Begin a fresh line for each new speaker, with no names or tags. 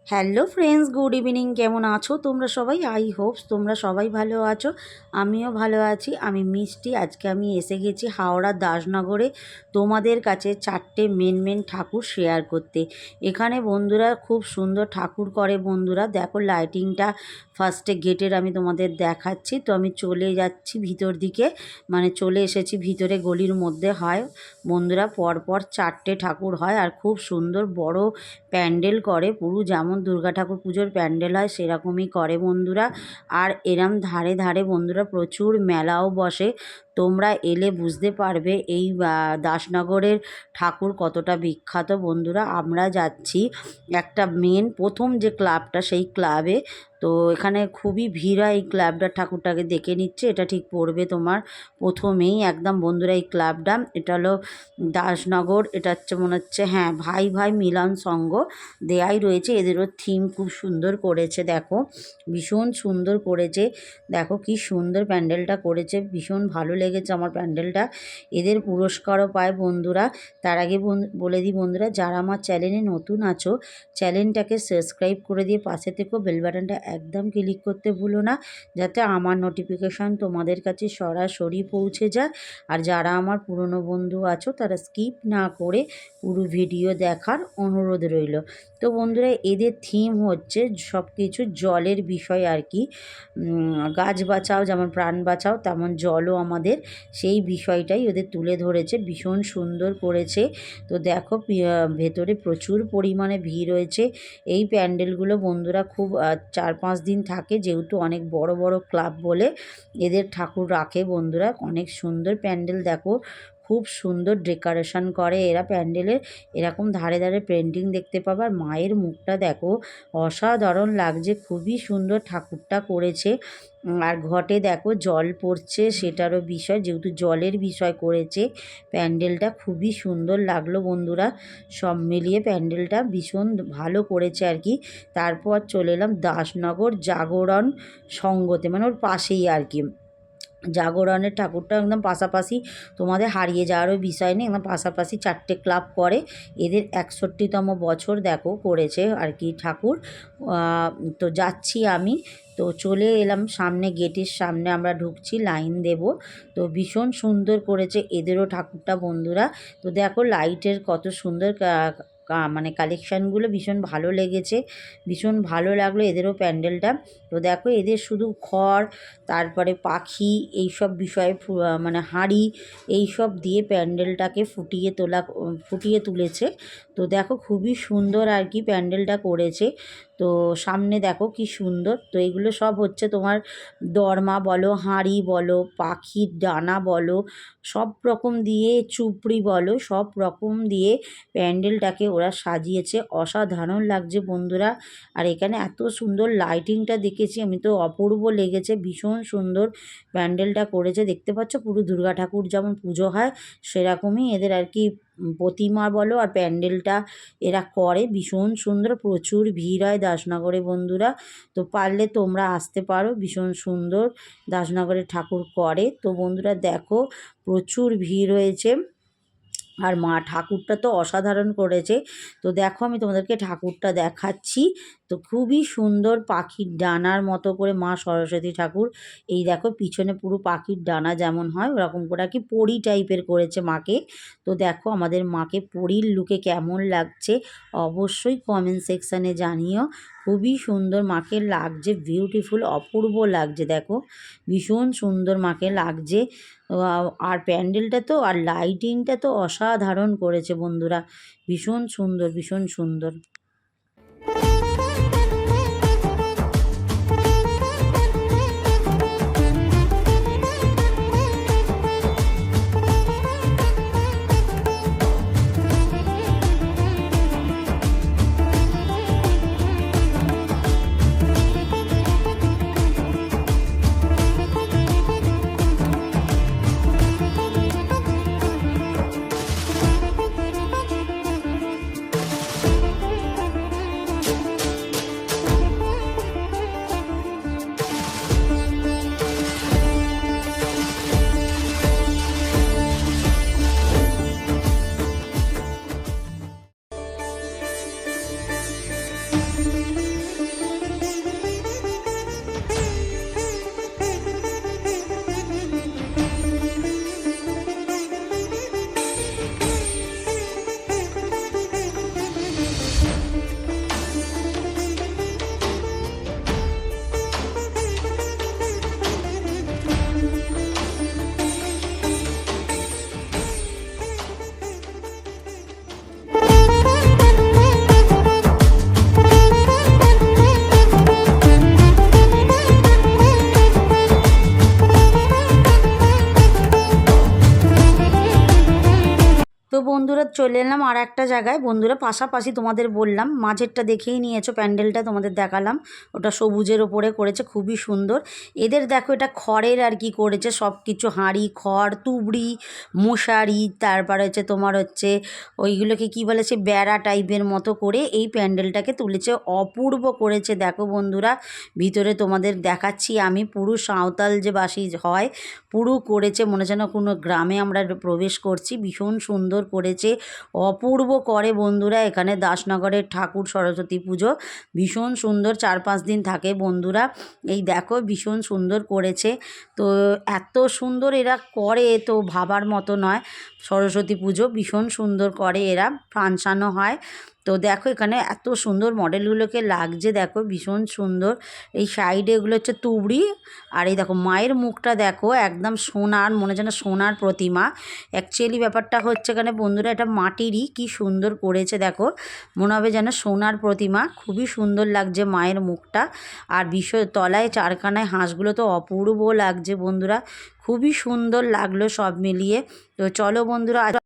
Hello friends, good evening. কেমন আছো তোমরা সবাই? আই হোপস তোমরা সবাই ভালো আছো, আমিও ভালো আছি। আমি মিষ্টি। আজকে আমি এসে গেছি হাওড়া দাসনগরে তোমাদের কাছে 4টে মেন ঠাকুর শেয়ার করতে। এখানে বন্ধুরা খুব সুন্দর ঠাকুর করে। বন্ধুরা দেখো লাইটিংটা, ফার্স্টে গেটের আমি তোমাদের দেখাচ্ছি। তো আমি চলে যাচ্ছি ভিতর দিকে, মানে চলে এসেছি ভিতরে, গলির মধ্যে হয় বন্ধুরা। পরপর 4টে ঠাকুর হয় আর খুব সুন্দর বড় প্যান্ডেল করে, পুরো যেমন দুর্গা ঠাকুর পুজোর প্যান্ডেল হয় সেরকমই করে বন্ধুরা। আর এরম ধারে ধারে বন্ধুরা প্রচুর মেলাও বসে। তোমরা এলে বুঝতে পারবে এই দাসনগরের ঠাকুর কতটা বিখ্যাত বন্ধুরা। আমরা যাচ্ছি একটা প্রথম যে ক্লাবটা, সেই ক্লাবে। তো এখানে খুবই ভিড় হয়, এই ক্লাবটার ঠাকুরটাকে দেখে নিচ্ছে। এটা ঠিক পড়বে তোমার প্রথমেই একদম বন্ধুরা। এই ক্লাবটা, এটা হলো দাসনগর। এটা হচ্ছে মনে হচ্ছে, হ্যাঁ, ভাই ভাই মিলন সংঘ দেয়াই রয়েছে। এদেরও থিম খুব সুন্দর করেছে, দেখো ভীষণ সুন্দর করেছে। দেখো কি সুন্দর প্যান্ডেলটা করেছে, ভীষণ ভালো লেগেছে আমার প্যান্ডেলটা। এদের পুরস্কারও পায় বন্ধুরা। তার আগে বলে দিই বন্ধুরা, যারা আমার চ্যানেলে নতুন আছো চ্যানেলটাকে সাবস্ক্রাইব করে দিয়ে পাশে থেকো, বেল বাটনটা একদম ক্লিক করতে ভুলো না, যাতে আমার নোটিফিকেশান তোমাদের কাছে সরাসরি পৌঁছে যায়। আর যারা আমার পুরনো বন্ধু আছো তারা স্কিপ না করে পুরো ভিডিও দেখার অনুরোধ রইল। তো বন্ধুরা এদের থিম হচ্ছে সব কিছু জলের বিষয় আর কি। গাছ বাঁচাও যেমন প্রাণ বাঁচাও, তেমন জলও আমাদের, সেই বিষয়টাই ওদের তুলে ধরেছে। ভীষণ সুন্দর করেছে। তো দেখো ভেতরে প্রচুর পরিমাণে ভিড় হয়েছে। এই প্যান্ডেলগুলো বন্ধুরা খুব 4-5 দিন থাকে, যেহেতু অনেক বড় বড় ক্লাব বলে এদের ঠাকুর রাখে বন্ধুরা। অনেক সুন্দর প্যান্ডেল, দেখো খুব সুন্দর ডেকোরেশন করে এরা প্যান্ডেলের। এরকম ধারে ধারে পেন্টিং দেখতে পাবে। আর মায়ের মুখটা দেখো অসাধারণ লাগছে, খুবই সুন্দর ঠাকুরটা করেছে। আর ঘটে দেখো জল পড়ছে, সেটারও বিষয়, যেহেতু জলের বিষয় করেছে প্যান্ডেলটা, খুবই সুন্দর লাগলো বন্ধুরা। সব মিলিয়ে প্যান্ডেলটা ভীষণ ভালো করেছে আর কি। তারপর চলে এলাম দাসনগর জাগরণ সঙ্গতে, মানে ওর পাশেই আর কি। জাগরণের ঠাকুরটা একদম পাশাপাশি, তোমাদের হারিয়ে যাওয়ারও বিষয় নেই, একদম পাশাপাশি 4টে ক্লাব করে। এদের 61তম বছর দেখো করেছে আর কি ঠাকুর। তো যাচ্ছি আমি, তো চলে এলাম সামনে, গেটের সামনে আমরা ঢুকছি, লাইন দেব। তো ভীষণ সুন্দর করেছে এদেরও ঠাকুরটা বন্ধুরা। তো দেখো লাইটের কত সুন্দর মানে কালেকশানগুলো ভীষণ ভালো লেগেছে, ভীষণ ভালো লাগলো এদেরও প্যান্ডেলটা। তো দেখো এদের শুধু খড়, তারপরে পাখি, এইসব বিষয়ে মানে হাঁড়ি, এইসব দিয়ে প্যান্ডেলটাকে ফুটিয়ে তুলেছে। তো দেখো খুবই সুন্দর আর কি প্যান্ডেলটা করেছে। তো সামনে দেখো কি সুন্দর। তো এগুলো সব হচ্ছে তোমার দরমা বলো, হাঁড়ি বলো, পাখির ডানা বলো, সব রকম দিয়ে, চুপড়ি বলো, সব রকম দিয়ে প্যান্ডেলটাকে ওরা সাজিয়েছে। অসাধারণ লাগছে বন্ধুরা। আর এখানে এত সুন্দর লাইটিংটা দেখেছি আমি, তো অপূর্ব লেগেছে, ভীষণ সুন্দর প্যান্ডেলটা করেছে। দেখতে পাচ্ছ পুরো দুর্গা ঠাকুর যেমন পুজো হয় সেরকমই এদের আর কি প্রতিমা বলো আর প্যান্ডেলটা এরা করে, ভীষণ সুন্দর। প্রচুর ভিড় হয় দাসনগরে বন্ধুরা। তো পারলে তোমরা আসতে পারো, ভীষণ সুন্দর দাসনগরে ঠাকুর করে। তো বন্ধুরা দেখো প্রচুর ভিড় হয়েছে। আর মা ঠাকুরটা তো অসাধারণ করেছে। তো দেখো আমি তোমাদেরকে ঠাকুরটা দেখাচ্ছি। তো খুবই সুন্দর, পাখির ডানার মতো করে মা সরস্বতী ঠাকুর। এই দেখো পিছনে পুরো পাখির ডানা যেমন হয় ওরকম করে আর কি পরী টাইপের করেছে মাকে। তো দেখো আমাদের মাকে পরীর লুকে কেমন লাগছে অবশ্যই কমেন্ট সেকশানে জানিও। খুবই সুন্দর মাকে লাগছে, বিউটিফুল, অপূর্ব লাগছে। দেখো ভীষণ সুন্দর মাকে লাগছে। আর প্যান্ডেলটা তো, আর লাইটিংটা তো অসাধারণ করেছে বন্ধুরা, ভীষণ সুন্দর, ভীষণ সুন্দর। তো বন্ধুরা চলে এলাম আর একটা জায়গায়। বন্ধুরা পাশাপাশি তোমাদের বললাম, মাঝেরটা দেখেই নিয়েছো, প্যান্ডেলটা তোমাদের দেখালাম, ওটা সবুজের ওপরে করেছে, খুবই সুন্দর। এদের দেখো এটা খড়ের আর কি করেছে সব কিছু, হাঁড়ি, খড়, তুবড়ি, মশারি, তারপরে হচ্ছে তোমার হচ্ছে ওইগুলোকে কি বলে, সে বেড়া টাইপের মতো করে এই প্যান্ডেলটাকে তুলেছে, অপূর্ব করেছে। দেখো বন্ধুরা ভিতরে তোমাদের দেখাচ্ছি আমি, পুরো সাঁওতাল যে বাসী হয় পুরো করেছে, মনে যেন কোনো গ্রামে আমরা প্রবেশ করছি, ভীষণ সুন্দর করেছে, অপূর্ব করে বন্ধুরা। এখানে দাসনগরের ঠাকুর সরস্বতী পুজো ভীষণ সুন্দর, 4-5 দিন থাকে বন্ধুরা। এই দেখো ভীষণ সুন্দর করেছে। তো এত সুন্দর এরা করে তো ভাবার মতো নয়। সরস্বতী পুজো ভীষণ সুন্দর করে এরা, ফাংশানও হয়। তো দেখো এখানে এত সুন্দর মডেলগুলোকে লাগছে, দেখো ভীষণ সুন্দর। এই সাইডে এগুলো হচ্ছে তুবড়ি, আর এই দেখো মায়ের মুখটা দেখো একদম সোনার, মনে যেন সোনার প্রতিমা। অ্যাকচুয়ালি ব্যাপারটা হচ্ছে এখানে বন্ধুরা এটা মাটিরই, কি সুন্দর করেছে দেখো, মনে হবে যেন সোনার প্রতিমা, খুবই সুন্দর লাগছে মায়ের মুখটা। আর তলায় চারখানায় হাঁসগুলো তো অপূর্ব লাগছে বন্ধুরা, খুবই সুন্দর লাগলো সব মিলিয়ে। তো চলো বন্ধুরা।